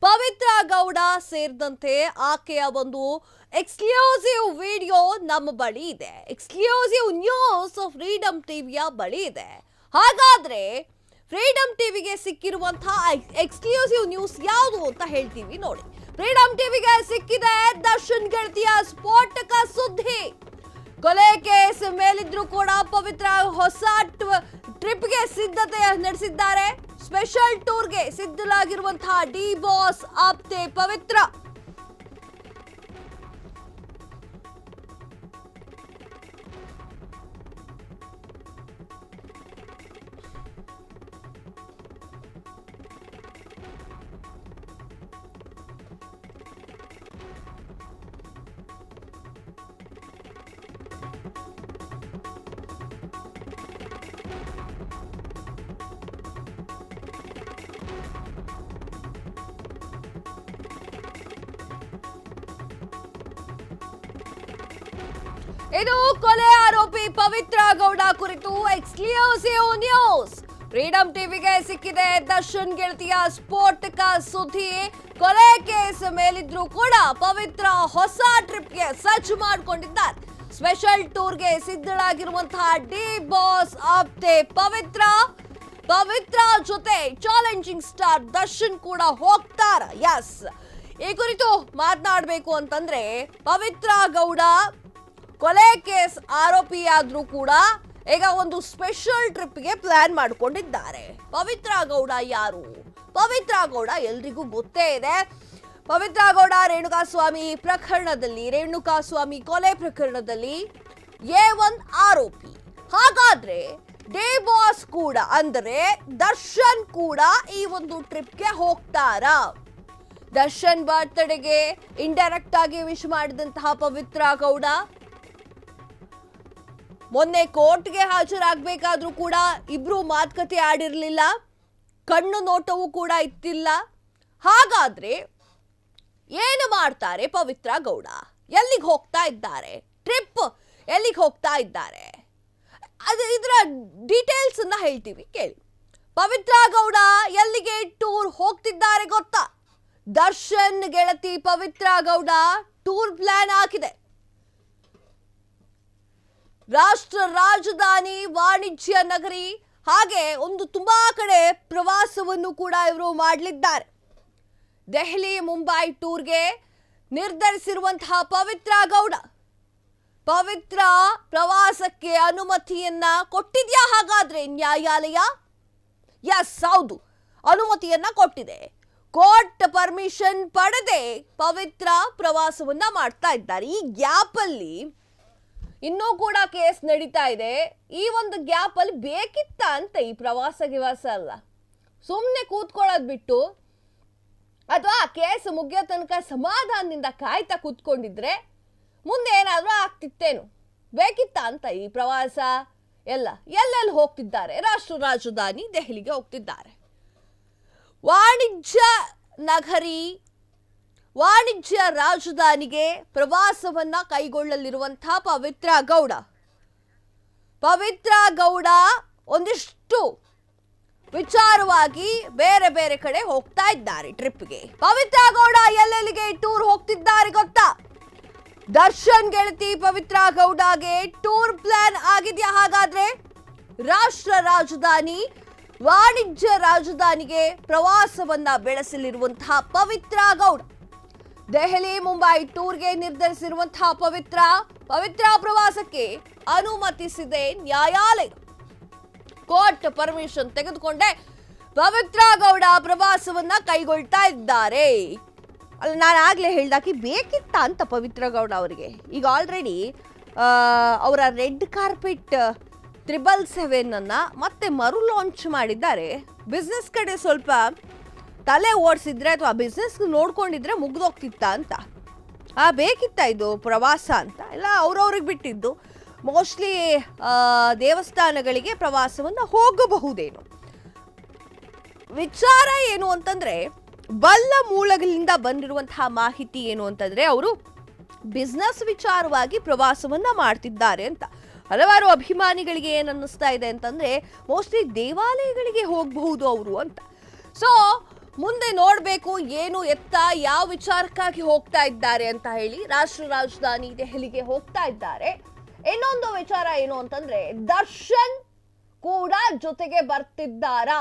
ಪವಿತ್ರ ಗೌಡ ಸೇರಿದಂತೆ ಆಕೆಯ ಒಂದು ಎಕ್ಸ್ಕ್ಲೂಸಿವ್ ವಿಡಿಯೋ ನಮ್ಮ ಬಳಿ ಇದೆ. ಎಕ್ಸ್ಕ್ಲೂಸಿವ್ ನ್ಯೂಸ್ ಫ್ರೀಡಮ್ ಟಿವಿಯ ಬಳಿ ಇದೆ. ಹಾಗಾದ್ರೆ ಫ್ರೀಡಮ್ ಟಿವಿಗೆ ಸಿಕ್ಕಿರುವಂತಹ ಎಕ್ಸ್ಕ್ಲೂಸಿವ್ ನ್ಯೂಸ್ ಯಾವುದು ಅಂತ ಹೇಳ್ತೀವಿ ನೋಡಿ. ಫ್ರೀಡಮ್ ಟಿವಿಗೆ ಸಿಕ್ಕಿದೆ ದರ್ಶನ್ ಗೆಳತಿಯ ಸ್ಫೋಟಕ ಸುದ್ದಿ. ಕೊಲೆ ಕೇಸ್ ಮೇಲಿದ್ರು ಕೂಡ ಪವಿತ್ರ ಹೊಸ ಟ್ರಿಪ್ಗೆ ಸಿದ್ಧತೆ ನಡೆಸಿದ್ದಾರೆ. ಸ್ಪೆಷಲ್ ಟೂರ್ಗೆ ಸಿದ್ಧಲಾಗಿರುವಂತಹ ಡಿ ಬಾಸ್ ಆಪ್ತೆ ಪವಿತ್ರ. ಇದು ಕೊಲೆ ಆರೋಪಿ ಪವಿತ್ರ ಗೌಡ ಕುರಿತು ಎಕ್ಸ್ಕ್ಲೂಸಿವ್ ನ್ಯೂಸ್. ಫ್ರೀಡಮ್ ಟಿವಿಗೆ ಸಿಕ್ಕಿದೆ ದರ್ಶನ್ ಗೆಳತಿಯ ಸ್ಫೋಟಕ ಸುದ್ದಿ. ಕೊಲೆ ಕೇಸ್ ಮೇಲಿದ್ರು ಕೂಡ ಪವಿತ್ರ ಹೊಸ ಟ್ರಿಪ್ಗೆ ಸಜ್ಜು ಮಾಡಿಕೊಂಡಿದ್ದಾರೆ. ಸ್ಪೆಷಲ್ ಟೂರ್ಗೆ ಸಿದ್ಧಳಾಗಿರುವಂತಹ ಡಿ ಬಾಸ್ ಆಪ್ತೆ ಪವಿತ್ರ. ಪವಿತ್ರ ಜೊತೆ ಚಾಲೆಂಜಿಂಗ್ ಸ್ಟಾರ್ ದರ್ಶನ್ ಕೂಡ ಹೋಗ್ತಾರ. ಎಸ್, ಈ ಕುರಿತು ಮಾತನಾಡಬೇಕು ಅಂತಂದ್ರೆ ಪವಿತ್ರ ಗೌಡ ಕೊಲೆ ಕೇಸ್ ಆರೋಪಿಯಾದ್ರೂ ಕೂಡ ಈಗ ಒಂದು ಸ್ಪೆಷಲ್ ಟ್ರಿಪ್ಗೆ ಪ್ಲಾನ್ ಮಾಡಿಕೊಂಡಿದ್ದಾರೆ. ಪವಿತ್ರ ಗೌಡ ಯಾರು? ಪವಿತ್ರ ಗೌಡ ಎಲ್ರಿಗೂ ಗೊತ್ತೇ ಇದೆ. ಪವಿತ್ರ ಗೌಡ ರೇಣುಕಾಸ್ವಾಮಿ ಪ್ರಕರಣದಲ್ಲಿ, ರೇಣುಕಾಸ್ವಾಮಿ ಕೊಲೆ ಪ್ರಕರಣದಲ್ಲಿ A1 ಆರೋಪಿ. ಹಾಗಾದ್ರೆ ಡಿ ಬಾಸ್ ಕೂಡ ಅಂದ್ರೆ ದರ್ಶನ್ ಕೂಡ ಈ ಒಂದು ಟ್ರಿಪ್ಗೆ ಹೋಗ್ತಾರಾ? ದರ್ಶನ್ ಬರ್ತ್ಡೇಗೆ ಇಂಡೈರೆಕ್ಟ್ ಆಗಿ ವಿಶ್ ಮಾಡಿದಂತಹ ಪವಿತ್ರ ಗೌಡ ಮೊನ್ನೆ ಕೋರ್ಟ್ಗೆ ಹಾಜರಾಗಬೇಕಾದ್ರೂ ಕೂಡ ಇಬ್ರು ಮಾತುಕತೆ ಆಡಿರಲಿಲ್ಲ, ಕಣ್ಣು ನೋಟವೂ ಕೂಡ ಇತ್ತಿಲ್ಲ. ಹಾಗಾದ್ರೆ ಏನು ಮಾಡ್ತಾರೆ ಪವಿತ್ರ ಗೌಡ? ಎಲ್ಲಿಗೆ ಹೋಗ್ತಾ ಇದ್ದಾರೆ? ಟ್ರಿಪ್ ಎಲ್ಲಿಗೆ ಹೋಗ್ತಾ ಇದ್ದಾರೆ? ಇದರ ಡೀಟೇಲ್ಸ್ ಅನ್ನ ಹೇಳ್ತೀವಿ ಕೇಳಿ. ಪವಿತ್ರ ಗೌಡ ಎಲ್ಲಿಗೆ ಟೂರ್ ಹೋಗ್ತಿದ್ದಾರೆ ಗೊತ್ತಾ? ದರ್ಶನ್ ಗೆಳತಿ ಪವಿತ್ರ ಗೌಡ ಟೂರ್ ಪ್ಲಾನ್ ಹಾಕಿದೆ. ರಾಷ್ಟ್ರ ರಾಜಧಾನಿ, ವಾಣಿಜ್ಯ ನಗರಿ, ಹಾಗೆ ಒಂದು ತುಂಬಾ ಕಡೆ ಪ್ರವಾಸವನ್ನು ಕೂಡ ಇವರು ಮಾಡಲಿದ್ದಾರೆ. ದೆಹಲಿ, ಮುಂಬೈ ಟೂರ್ಗೆ ನಿರ್ಧರಿಸಿರುವಂತಹ ಪವಿತ್ರ ಗೌಡ. ಪವಿತ್ರ ಪ್ರವಾಸಕ್ಕೆ ಅನುಮತಿಯನ್ನ ಕೊಟ್ಟಿದ್ಯಾ ಹಾಗಾದ್ರೆ ನ್ಯಾಯಾಲಯ? ಎಸ್, ಹೌದು, ಅನುಮತಿಯನ್ನ ಕೊಟ್ಟಿದೆ. ಕೋರ್ಟ್ ಪರ್ಮಿಷನ್ ಪಡೆದೇ ಪವಿತ್ರ ಪ್ರವಾಸವನ್ನ ಮಾಡ್ತಾ ಇದ್ದಾರೆ. ಈ ಗ್ಯಾಪ್ ಅಲ್ಲಿ ಇನ್ನೂ ಕೂಡ ಕೇಸ್ ನಡೀತಾ ಇದೆ. ಈ ಒಂದು ಗ್ಯಾಪ್ ಅಲ್ಲಿ ಬೇಕಿತ್ತ ಅಂತ ಈ ಪ್ರವಾಸ ಅಲ್ಲ, ಸುಮ್ಮನೆ ಕೂತ್ಕೊಳ್ಳೋದು ಬಿಟ್ಟು ಅಥವಾ ಕೇಸ್ ಮುಗಿಯೋ ತನಕ ಸಮಾಧಾನದಿಂದ ಕಾಯ್ತಾ ಕೂತ್ಕೊಂಡಿದ್ರೆ ಮುಂದೆ ಏನಾದ್ರೂ ಆಗ್ತಿತ್ತೇನು? ಬೇಕಿತ್ತ ಅಂತ ಈ ಪ್ರವಾಸ ಎಲ್ಲೆಲ್ಲಿ ಹೋಗ್ತಿದ್ದಾರೆ? ರಾಷ್ಟ್ರ ರಾಜಧಾನಿ ದೆಹಲಿಗೆ ಹೋಗ್ತಿದ್ದಾರೆ. ವಾಣಿಜ್ಯ ನಗರಿ, ವಾಣಿಜ್ಯ ರಾಜಧಾನಿಗೆ ಪ್ರವಾಸವನ್ನ ಕೈಗೊಳ್ಳಲಿರುವಂತಹ ಪವಿತ್ರ ಗೌಡ. ಪವಿತ್ರ ಗೌಡ ಒಂದಿಷ್ಟು ವಿಚಾರವಾಗಿ ಬೇರೆ ಬೇರೆ ಕಡೆ ಹೋಗ್ತಾ ಇದ್ದಾರೆ ಟ್ರಿಪ್ಗೆ. ಪವಿತ್ರ ಗೌಡ ಎಲ್ಲೆಲ್ಲಿಗೆ ಟೂರ್ ಹೋಗ್ತಿದ್ದಾರೆ ಗೊತ್ತಾ? ದರ್ಶನ್ ಗೆಳತಿ ಪವಿತ್ರ ಗೌಡಗೆ ಟೂರ್ ಪ್ಲಾನ್ ಆಗಿದೆಯಾ ಹಾಗಾದ್ರೆ? ರಾಷ್ಟ್ರ ರಾಜಧಾನಿ, ವಾಣಿಜ್ಯ ರಾಜಧಾನಿಗೆ ಪ್ರವಾಸವನ್ನ ಬೆಳೆಸಲಿರುವಂತಹ ಪವಿತ್ರ ಗೌಡ. ದೆಹಲಿ, ಮುಂಬೈ ಟೂರ್ಗೆ ನಿರ್ಧರಿಸಿರುವಂತಹ ಪವಿತ್ರ ಪ್ರವಾಸಕ್ಕೆ ಅನುಮತಿಸಿದೆ ನ್ಯಾಯಾಲಯ. ಕೋರ್ಟ್ ಪರ್ಮಿಷನ್ ತೆಗೆದುಕೊಂಡೆ ಪವಿತ್ರ ಗೌಡ ಪ್ರವಾಸವನ್ನ ಕೈಗೊಳ್ತಾ ಇದ್ದಾರೆ. ಅಲ್ಲ, ನಾನು ಆಗ್ಲೇ ಹೇಳ್ದಾಕಿ ಬೇಕಿತ್ತ ಅಂತ ಪವಿತ್ರ ಗೌಡ ಅವರಿಗೆ. ಈಗ ಆಲ್ರೆಡಿ ಅವರ ರೆಡ್ ಕಾರ್ಪೆಟ್ 777 ಅನ್ನ ಮತ್ತೆ ಮರು ಲಾಂಚ್ ಮಾಡಿದ್ದಾರೆ. ಬಿಸ್ನೆಸ್ ಕಡೆ ಸ್ವಲ್ಪ ತಲೆ ಓಡಿಸಿದ್ರೆ ಅಥವಾ ಬಿಸ್ನೆಸ್ ನೋಡ್ಕೊಂಡಿದ್ರೆ ಮುಗ್ದೋಗ್ತಿತ್ತ ಅಂತ. ಬೇಕಿತ್ತ ಇದು ಪ್ರವಾಸ ಅಂತ ಎಲ್ಲ ಅವ್ರವ್ರಿಗೆ ಬಿಟ್ಟಿದ್ದು. ಮೋಸ್ಟ್ಲಿ ದೇವಸ್ಥಾನಗಳಿಗೆ ಪ್ರವಾಸವನ್ನು ಹೋಗಬಹುದೇನು. ವಿಚಾರ ಏನು ಅಂತಂದ್ರೆ, ಬಲ್ಲ ಮೂಲಗಳಿಂದ ಬಂದಿರುವಂತಹ ಮಾಹಿತಿ ಏನು ಅಂತಂದ್ರೆ, ಅವರು ಬಿಸ್ನೆಸ್ ವಿಚಾರವಾಗಿ ಪ್ರವಾಸವನ್ನ ಮಾಡ್ತಿದ್ದಾರೆ ಅಂತ. ಹಲವಾರು ಅಭಿಮಾನಿಗಳಿಗೆ ಏನು ಅನ್ನಿಸ್ತಾ ಇದೆ ಅಂತಂದ್ರೆ, ಮೋಸ್ಟ್ಲಿ ದೇವಾಲಯಗಳಿಗೆ ಹೋಗಬಹುದು ಅವರು ಅಂತ. ಸೊ ಮುಂದೆ ನೋಡ್ಬೇಕು ಏನು ಎತ್ತ ಯಾವ ವಿಚಾರಕ್ಕಾಗಿ ಹೋಗ್ತಾ ಇದ್ದಾರೆ ಅಂತ ಹೇಳಿ ರಾಷ್ಟ್ರ ರಾಜಧಾನಿ ದೆಹಲಿಗೆ ಹೋಗ್ತಾ ಇದ್ದಾರೆ. ಇನ್ನೊಂದು ವಿಚಾರ ಏನು ಅಂತಂದ್ರೆ ದರ್ಶನ್ ಕೂಡ ಜೊತೆಗೆ ಬರ್ತಿದ್ದಾರಾ,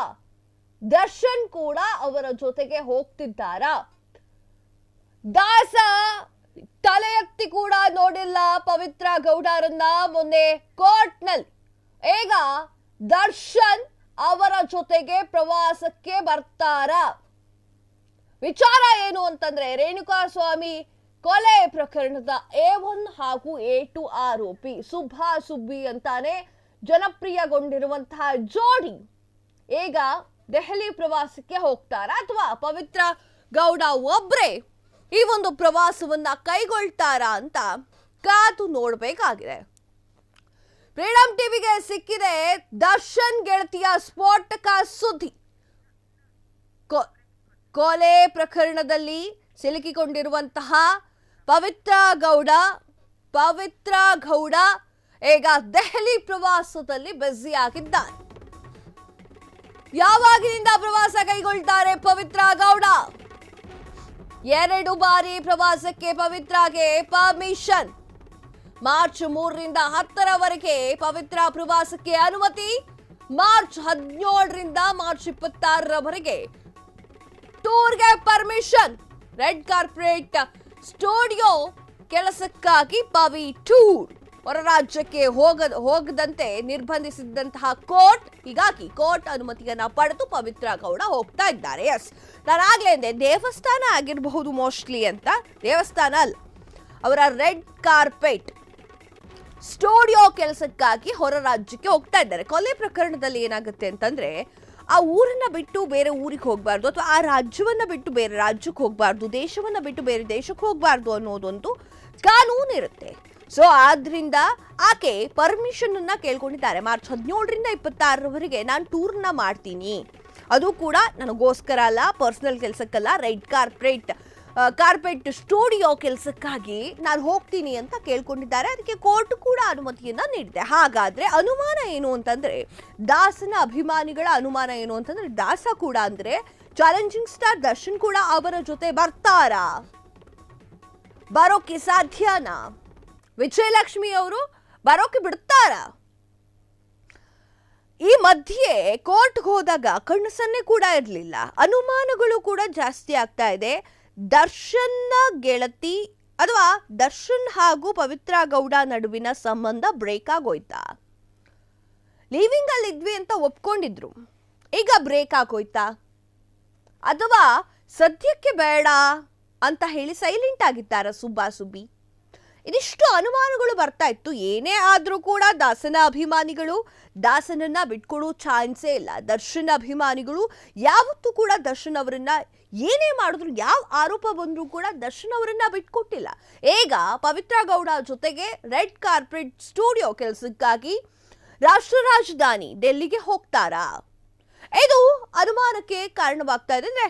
ದರ್ಶನ್ ಕೂಡ ಅವರ ಜೊತೆಗೆ ಹೋಗ್ತಿದ್ದಾರಾ? ದಾಸ ತಲೆ ಎತ್ತಿ ಕೂಡ ನೋಡಿಲ್ಲ ಪವಿತ್ರ ಗೌಡರನ್ನ ಮೊನ್ನೆ ಕೋರ್ಟ್ನಲ್ಲಿ. ಈಗ ದರ್ಶನ್ ಅವರ ಜೊತೆಗೆ ಪ್ರವಾಸಕ್ಕೆ ಬರ್ತಾರಾ? ವಿಚಾರ ಏನು ಅಂತಂದ್ರೆ ರೇಣುಕಾಸ್ವಾಮಿ ಕೊಲೆ ಪ್ರಕರಣದ A1 ಹಾಗೂ A2 ಆರೋಪಿ ಸುಬ್ಬಾ ಸುಬ್ಬಿ ಅಂತಾನೆ ಜನಪ್ರಿಯಗೊಂಡಿರುವಂತಹ ಜೋಡಿ ಈಗ ದೆಹಲಿ ಪ್ರವಾಸಕ್ಕೆ ಹೋಗ್ತಾರಾ ಅಥವಾ ಪವಿತ್ರ ಗೌಡ ಒಬ್ರೇ ಈ ಒಂದು ಪ್ರವಾಸವನ್ನ ಕೈಗೊಳ್ತಾರಾ ಅಂತ ಕಾದು ನೋಡಬೇಕಾಗಿದೆ. ಫ್ರೀಡಂ ಟಿವಿಗೆ ಸಿಕ್ಕಿದೆ ದರ್ಶನ್ ಗೆಳತಿಯ ಸ್ಫೋಟಕ ಸುದ್ದಿ. ಕೊಲೆ ಪ್ರಕರಣದಲ್ಲಿ ಸಿಲುಕಿಕೊಂಡಿರುವಂತಹ ಪವಿತ್ರ ಗೌಡ ಈಗ ದೆಹಲಿ ಪ್ರವಾಸದಲ್ಲಿ ಬ್ಯುಸಿ ಆಗಿದ್ದಾರೆ. ಯಾವಾಗಿನಿಂದ ಪ್ರವಾಸ ಕೈಗೊಳ್ತಾರೆ ಪವಿತ್ರ ಗೌಡ? 2 ಬಾರಿ ಪ್ರವಾಸಕ್ಕೆ ಪವಿತ್ರಗೆ ಪರ್ಮಿಷನ್. ಮಾರ್ಚ್ 3ರಿಂದ 10ರವರೆಗೆ ಪವಿತ್ರ ಪ್ರವಾಸಕ್ಕೆ ಅನುಮತಿ. ಮಾರ್ಚ್ 17ರಿಂದ ಮಾರ್ಚ್ 26ರವರೆಗೆ ಟೂರ್ಗೆ ಪರ್ಮಿಷನ್. ರೆಡ್ ಕಾರ್ಪೆಟ್ ಸ್ಟುಡಿಯೋ ಕೆಲಸಕ್ಕಾಗಿ ಪವಿ ಟೂರ್. ಹೊರ ರಾಜ್ಯಕ್ಕೆ ಹೋಗದಂತೆ ನಿರ್ಬಂಧಿಸಿದಂತಹ ಕೋರ್ಟ್, ಹೀಗಾಗಿ ಕೋರ್ಟ್ ಅನುಮತಿಯನ್ನ ಪಡೆದು ಪವಿತ್ರ ಗೌಡ ಹೋಗ್ತಾ ಇದ್ದಾರೆ. ಎಸ್, ನಾನಾಗ್ಲೇ ಅಂದೆ ದೇವಸ್ಥಾನ ಆಗಿರಬಹುದು ಮೋಸ್ಟ್ಲಿ ಅಂತ. ದೇವಸ್ಥಾನ ಅಲ್ಲ, ಅವರ ರೆಡ್ ಕಾರ್ಪೆಟ್ ಸ್ಟುಡಿಯೋ ಕೆಲಸಕ್ಕಾಗಿ ಹೊರ ರಾಜ್ಯಕ್ಕೆ ಹೋಗ್ತಾ ಇದ್ದಾರೆ. ಕೊಲೆ ಪ್ರಕರಣದಲ್ಲಿ ಏನಾಗುತ್ತೆ ಅಂತಂದ್ರೆ ಆ ಊರನ್ನ ಬಿಟ್ಟು ಬೇರೆ ಊರಿಗೆ ಹೋಗಬಾರ್ದು, ಅಥವಾ ಆ ರಾಜ್ಯವನ್ನ ಬಿಟ್ಟು ಬೇರೆ ರಾಜ್ಯಕ್ಕೆ ಹೋಗಬಾರ್ದು, ದೇಶವನ್ನ ಬಿಟ್ಟು ಬೇರೆ ದೇಶಕ್ಕೆ ಹೋಗಬಾರ್ದು ಅನ್ನೋದೊಂದು ಕಾನೂನು ಇರುತ್ತೆ. ಸೊ ಆದ್ರಿಂದ ಆಕೆ ಪರ್ಮಿಷನ್ ಅನ್ನ ಕೇಳ್ಕೊಂಡಿದ್ದಾರೆ. ಮಾರ್ಚ್ 17ರಿಂದ 26ರವರೆಗೆ ನಾನು ಟೂರ್ನ ಮಾಡ್ತೀನಿ, ಅದು ಕೂಡ ನನಗೋಸ್ಕರ ಅಲ್ಲ, ಪರ್ಸನಲ್ ಕೆಲಸಕ್ಕಲ್ಲ, ರೆಡ್ ಕಾರ್ಪೆಟ್ ಸ್ಟುಡಿಯೋ ಕೆಲಸಕ್ಕಾಗಿ ನಾನು ಹೋಗ್ತೀನಿ ಅಂತ ಕೇಳ್ಕೊಂಡಿದ್ದಾರೆ. ಅದಕ್ಕೆ ಕೋರ್ಟ್ ಕೂಡ ಅನುಮತಿಯನ್ನ ನೀಡಿದೆ. ಹಾಗಾದ್ರೆ ಅನುಮಾನ ಏನು ಅಂತಂದ್ರೆ ದಾಸನ ಅಭಿಮಾನಿಗಳ ಅನುಮಾನ ಏನು ಅಂತಂದ್ರೆ ದಾಸ ಕೂಡ ಅಂದ್ರೆ ಚಾಲೆಂಜಿಂಗ್ ಸ್ಟಾರ್ ದರ್ಶನ್ ಕೂಡ ಅವರ ಜೊತೆ ಬರ್ತಾರಾ? ಬರೋಕೆ ಸಾಧ್ಯನಾ? ವಿಜಯಲಕ್ಷ್ಮಿ ಅವರು ಬರೋಕೆ ಬಿಡ್ತಾರಾ? ಈ ಮಧ್ಯೆ ಕೋರ್ಟ್ಗೆ ಹೋದಾಗ ಕಣ್ಣು ಸನ್ನೆ ಕೂಡ ಇರಲಿಲ್ಲ. ಅನುಮಾನಗಳು ಕೂಡ ಜಾಸ್ತಿ ಆಗ್ತಾ ಇದೆ. ದರ್ಶನ್ನ ಗೆಳತಿ ಅಥವಾ ದರ್ಶನ್ ಹಾಗೂ ಪವಿತ್ರ ಗೌಡ ನಡುವಿನ ಸಂಬಂಧ ಬ್ರೇಕ್ ಆಗೋಯ್ತಾ? ಲೀವಿಂಗ್ ಅಲ್ಲಿ ಇದ್ವಿ ಅಂತ ಒಪ್ಕೊಂಡಿದ್ರು, ಈಗ ಬ್ರೇಕ್ ಆಗೋಯ್ತಾ? ಅಥವಾ ಸದ್ಯಕ್ಕೆ ಬೇಡ ಅಂತ ಹೇಳಿ ಸೈಲೆಂಟ್ ಆಗಿದ್ದಾರ ಸುಬ್ಬಾ ಸುಬ್ಬಿ? ಇದಿಷ್ಟು ಅನುಮಾನಗಳು ಬರ್ತಾ ಇತ್ತು. ಏನೇ ಆದ್ರೂ ಕೂಡ ದಾಸನ ಅಭಿಮಾನಿಗಳು ದಾಸನನ್ನ ಬಿಟ್ಕೊಡೋ ಚಾನ್ಸೇ ಇಲ್ಲ. ದರ್ಶನ್ ಅಭಿಮಾನಿಗಳು ಯಾವತ್ತೂ ಕೂಡ ದರ್ಶನ್ ಅವರನ್ನ ಏನೇ ಮಾಡಿದ್ರು, ಯಾವ ಆರೋಪ ಬಂದ್ರೂ ಕೂಡ ದರ್ಶನ್ ಅವರನ್ನ ಬಿಟ್ಕೊಟ್ಟಿಲ್ಲ. ಈಗ ಪವಿತ್ರ ಗೌಡ ಜೊತೆಗೆ ರೆಡ್ ಕಾರ್ಪೆಟ್ ಸ್ಟುಡಿಯೋ ಕೆಲಸಕ್ಕಾಗಿ ರಾಷ್ಟ್ರ ರಾಜಧಾನಿ ಡೆಲ್ಲಿಗೆ ಹೋಗ್ತಾರಾ? ಇದು ಅನುಮಾನಕ್ಕೆ ಕಾರಣವಾಗ್ತಾ ಇದೆ, ಅಂದ್ರೆ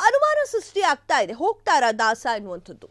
ಅನುಮಾನ ಸೃಷ್ಟಿ ಆಗ್ತಾ ಇದೆ. ಹೋಗ್ತಾರಾ ದಾಸ ಎನ್ನುವಂಥದ್ದು.